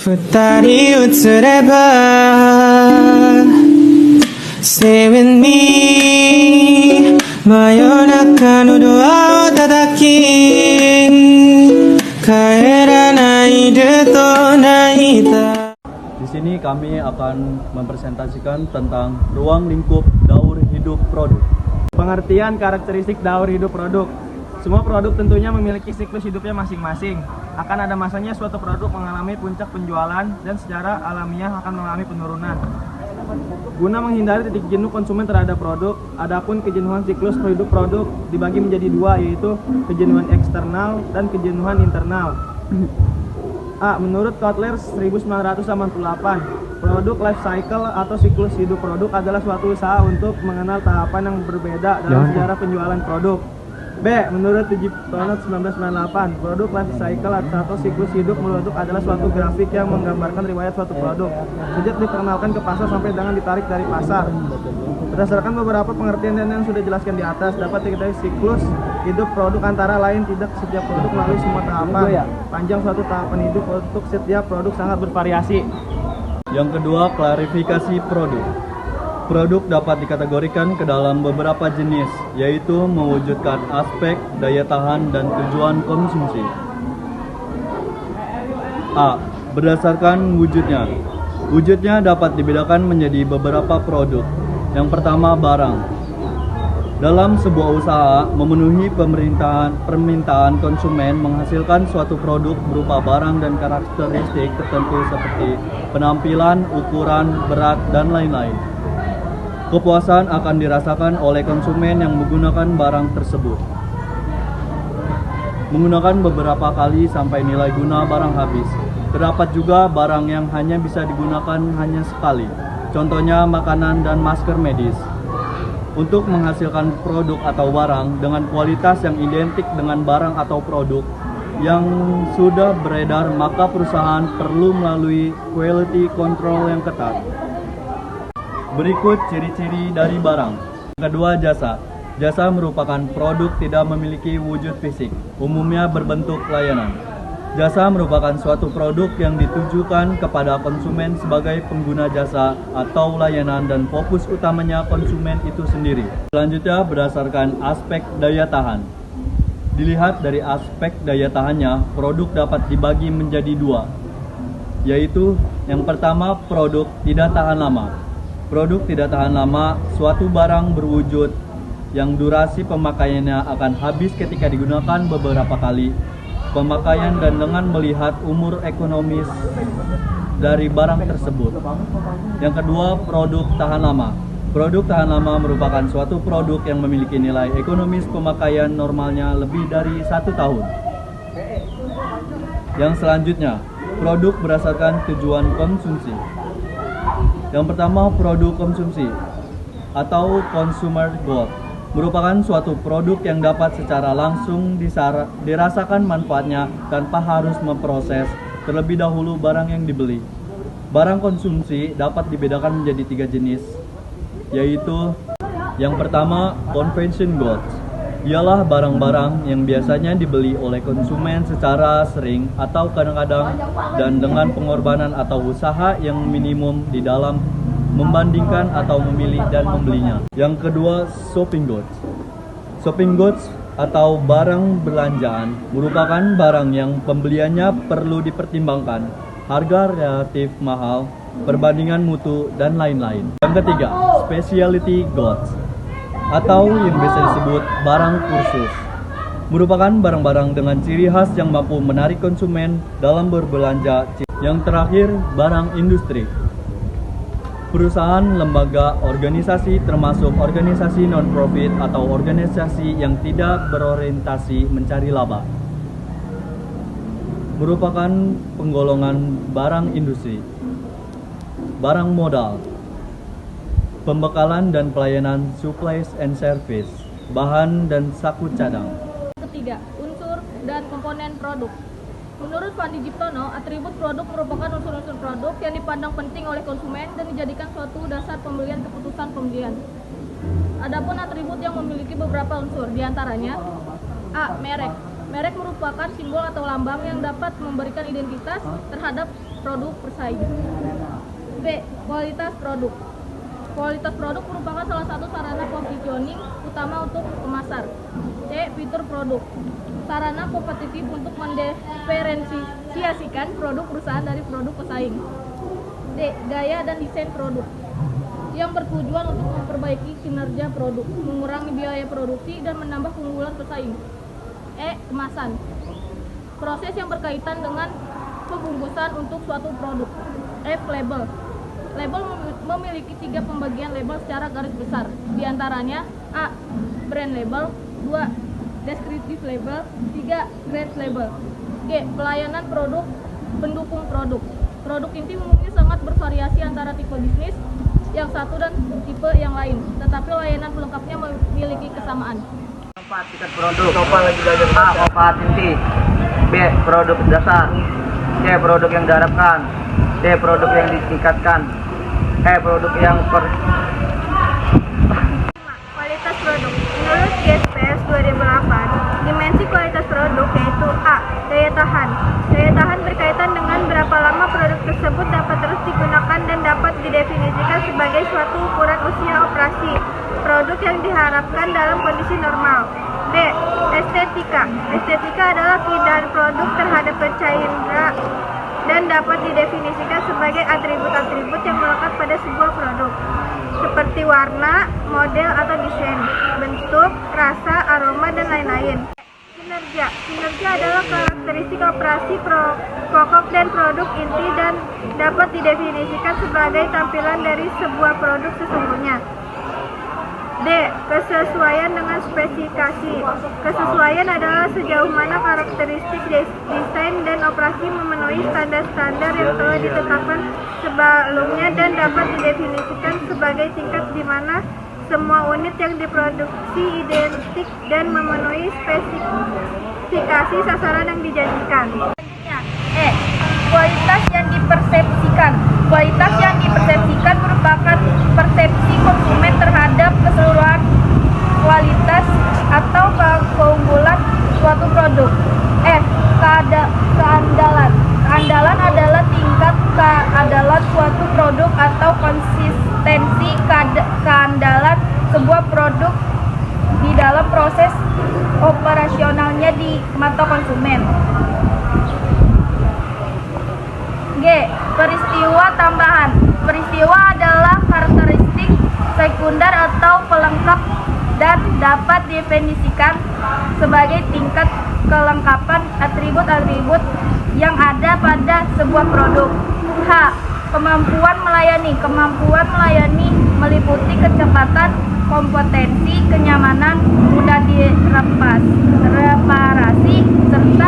二人映れば Stay with me 真夜中のドアを叩き帰らないでと泣いた。 Di sini kami akan mempresentasikan tentang ruang lingkup daur hidup produk. Pengertian karakteristik daur hidup produk. Semua produk tentunya memiliki siklus hidupnya masing-masing. Akan ada masanya suatu produk mengalami puncak penjualan dan secara alamiah akan mengalami penurunan. Guna menghindari titik jenuh konsumen terhadap produk, adapun kejenuhan siklus hidup produk dibagi menjadi dua, yaitu kejenuhan eksternal dan kejenuhan internal. A. Menurut Kotler 1988, produk life cycle atau siklus hidup produk adalah suatu usaha untuk mengenal tahapan yang berbeda dalam sejarah penjualan produk. B. Menurut Gibson 1998, produk life cycle atau siklus hidup produk adalah suatu grafik yang menggambarkan riwayat suatu produk sejak diperkenalkan ke pasar sampai dengan ditarik dari pasar. Berdasarkan beberapa pengertian yang sudah dijelaskan di atas, dapat diketahui siklus hidup produk antara lain tidak setiap produk melalui semua tahapan. Panjang suatu tahapan hidup untuk setiap produk sangat bervariasi. Yang kedua, klarifikasi produk. Produk dapat dikategorikan ke dalam beberapa jenis, yaitu mewujudkan aspek, daya tahan, dan tujuan konsumsi. A. Berdasarkan wujudnya. Wujudnya dapat dibedakan menjadi beberapa produk. Yang pertama, barang. Dalam sebuah usaha, memenuhi permintaan konsumen menghasilkan suatu produk berupa barang dan karakteristik tertentu seperti penampilan, ukuran, berat, dan lain-lain. Kepuasan akan dirasakan oleh konsumen yang menggunakan barang tersebut. Menggunakan beberapa kali sampai nilai guna barang habis. Terdapat juga barang yang hanya bisa digunakan hanya sekali. Contohnya makanan dan masker medis. Untuk menghasilkan produk atau barang dengan kualitas yang identik dengan barang atau produk yang sudah beredar, maka perusahaan perlu melalui quality control yang ketat. Berikut ciri-ciri dari barang. Kedua, jasa. Jasa merupakan produk tidak memiliki wujud fisik, umumnya berbentuk layanan. Jasa merupakan suatu produk yang ditujukan kepada konsumen sebagai pengguna jasa atau layanan dan fokus utamanya konsumen itu sendiri. Selanjutnya, berdasarkan aspek daya tahan. Dilihat dari aspek daya tahannya, produk dapat dibagi menjadi dua, yaitu yang pertama, produk tidak tahan lama. Produk tidak tahan lama, suatu barang berwujud yang durasi pemakaiannya akan habis ketika digunakan beberapa kali pemakaian dan dengan melihat umur ekonomis dari barang tersebut. Yang kedua, produk tahan lama. Produk tahan lama merupakan suatu produk yang memiliki nilai ekonomis pemakaian normalnya lebih dari 1 tahun. Yang selanjutnya, produk berdasarkan tujuan konsumsi. Yang pertama, produk konsumsi atau consumer good merupakan suatu produk yang dapat secara langsung dirasakan manfaatnya tanpa harus memproses terlebih dahulu barang yang dibeli. Barang konsumsi dapat dibedakan menjadi 3 jenis, yaitu yang pertama, convention goods. Ialah barang-barang yang biasanya dibeli oleh konsumen secara sering atau kadang-kadang dan dengan pengorbanan atau usaha yang minimum di dalam membandingkan atau memilih dan membelinya. Yang kedua, shopping goods. Shopping goods atau barang belanjaan merupakan barang yang pembeliannya perlu dipertimbangkan, harga relatif mahal, perbandingan mutu, dan lain-lain. Yang ketiga, specialty goods atau yang biasa disebut barang kursus, merupakan barang-barang dengan ciri khas yang mampu menarik konsumen dalam berbelanja. Yang terakhir, barang industri. Perusahaan, lembaga, organisasi termasuk organisasi non-profit atau organisasi yang tidak berorientasi mencari laba, merupakan penggolongan barang industri. Barang modal, pembekalan dan pelayanan supplies and service, bahan dan saku cadang. Ketiga, unsur dan komponen produk. Menurut Fandi Jiptono, atribut produk merupakan unsur-unsur produk yang dipandang penting oleh konsumen dan dijadikan suatu dasar pembelian keputusan pembelian. Adapun atribut yang memiliki beberapa unsur, diantaranya A. Merek. Merek merupakan simbol atau lambang yang dapat memberikan identitas terhadap produk pesaing. B. Kualitas produk. Kualitas produk merupakan salah satu sarana positioning utama untuk pemasar. C. Fitur produk. Sarana kompetitif untuk mendiferensiasikan produk perusahaan dari produk pesaing. D. Gaya dan desain produk yang bertujuan untuk memperbaiki kinerja produk, mengurangi biaya produksi, dan menambah keunggulan pesaing. E. Kemasan. Proses yang berkaitan dengan pembungkusan untuk suatu produk. F. Label. Label memiliki 3 pembagian label secara garis besar. Di antaranya A. Brand label, 2. Descriptive label, 3. Grade label. G. Pelayanan produk, pendukung produk. Produk inti umumnya sangat bervariasi antara tipe bisnis yang satu dan tipe yang lain, tetapi layanan pelengkapnya memiliki kesamaan. Manfaat tiket produk. A. Manfaat inti. B. Produk dasar. C. Produk yang diharapkan. D. Produk yang ditingkatkan. E. Produk yang Kualitas produk. Menurut GSPS 2008, dimensi kualitas produk yaitu A. Daya tahan. Daya tahan berkaitan dengan berapa lama produk tersebut dapat terus digunakan dan dapat didefinisikan sebagai suatu ukuran usia operasi produk yang diharapkan dalam kondisi normal. B. Estetika. Estetika adalah keindahan produk terhadap panca indera dan dapat didefinisikan sebagai atribut-atribut yang melekat pada sebuah produk, seperti warna, model atau desain, bentuk, rasa, aroma, dan lain-lain. Kinerja. Kinerja adalah karakteristik operasi pokok dan produk inti dan dapat didefinisikan sebagai tampilan dari sebuah produk sesungguhnya. D. Kesesuaian dengan spesifikasi. Kesesuaian adalah sejauh mana karakteristik desain dan operasi memenuhi standar-standar yang telah ditetapkan sebelumnya dan dapat didefinisikan sebagai tingkat di mana semua unit yang diproduksi identik dan memenuhi spesifikasi sasaran yang dijanjikan. E. Kualitas yang dipersepsikan. Kualitas yang dipersepsikan merupakan persepsi konsumen terhadap keseluruhan kualitas atau keunggulan suatu produk. F. Keandalan. Keandalan adalah tingkat keandalan suatu produk atau konsistensi keandalan sebuah produk di dalam proses operasionalnya di mata konsumen. G. Peristiwa tambahan. Peristiwa adalah karakteristik sekunder atau pelengkap dan dapat didefinisikan sebagai tingkat kelengkapan atribut-atribut yang ada pada sebuah produk. H. Kemampuan melayani. Kemampuan melayani meliputi kecepatan, kompetensi, kenyamanan, mudah direparasi, serta